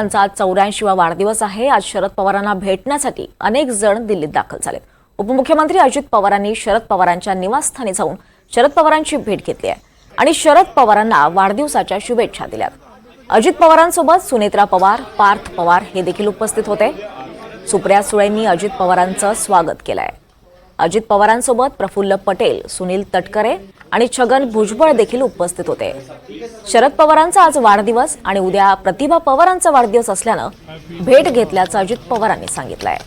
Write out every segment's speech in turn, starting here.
त्यांचा आज 84वा वाढदिवस आहे। आज शरद पवारांना भेटण्यासाठी अनेक जण दिल्लीत दाखल झालेत। उपमुख्यमंत्री अजित पवारांनी शरद पवारांच्या निवासस्थानी जाऊन शरद पवारांची भेट घेतली आहे आणि शरद पवारांना वाढदिवसाच्या शुभेच्छा दिल्यात। अजित पवारांसोबत सुनेत्रा पवार, पार्थ पवार हे देखील उपस्थित होते। सुप्रिया सुळेंनी अजित पवारांचं स्वागत केलंय। अजित पवारांसोबत प्रफुल्ल पटेल, सुनील तटकरे आणि छगन भुजबळ देखील उपस्थित होते। शरद पवारांचा आज वाढदिवस आणि उद्या प्रतिभा पवारांचा वाढदिवस असल्यानं भेट घेतल्याचं अजित पवारांनी सांगितलंय।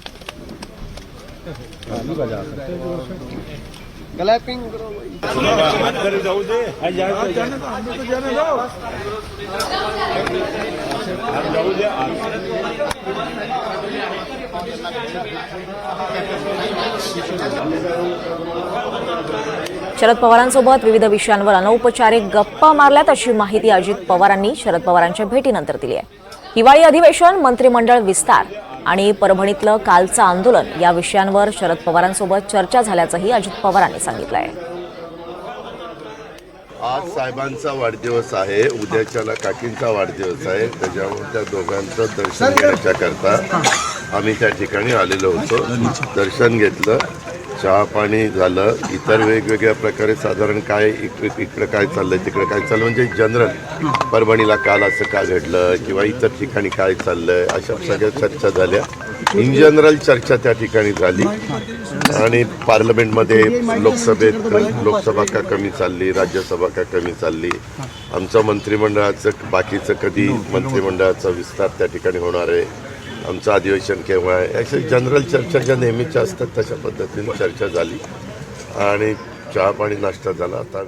शरद पवारांसोबत विविध विषयांवर अनौपचारिक गप्पा मारल्यात अशी माहिती अजित पवारांनी शरद पवारांच्या भेटीनंतर दिली आहे। हिवाळी अधिवेशन, मंत्रिमंडळ विस्तार आणि परभणीतलं कालचं आंदोलन या विषयांवर शरद पवारांसोबत चर्चा झाल्याचंही अजित पवारांनी सांगितलंय। आज साहेबांचा वाढदिवस आहे, उद्याच्याला काकींचा वाढदिवस आहे। त्याच्यामुळे त्या दोघांचं दर्शन घेण्याकरता आम्ही त्या ठिकाणी आलेलो होतो। दर्शन घेतलं, चहा पाणी झालं। इतर वेगवेगळ्या प्रकारे साधारण काय इकडं काय चाललंय, तिकडं काय चाललं, म्हणजे जनरल परभणीला काल असं का घडलं किंवा इतर ठिकाणी काय चाललंय अशा सगळ्या चर्चा झाल्या। इन जनरल चर्चा त्या ठिकाणी झाली आणि पार्लमेंटमध्ये लोकसभा का कमी चालली, राज्यसभा का कमी चालली, आमचं मंत्रिमंडळाचं बाकीचं कधी मंत्रिमंडळाचा विस्तार त्या ठिकाणी होणार आहे, आमचं अधिवेशन केव्हा आहे, अशा जनरल चर्चा ज्या नेहमीच्या असतात तशा पद्धतीने चर्चा झाली आणि चहा पाणी नाश्ता झाला। आता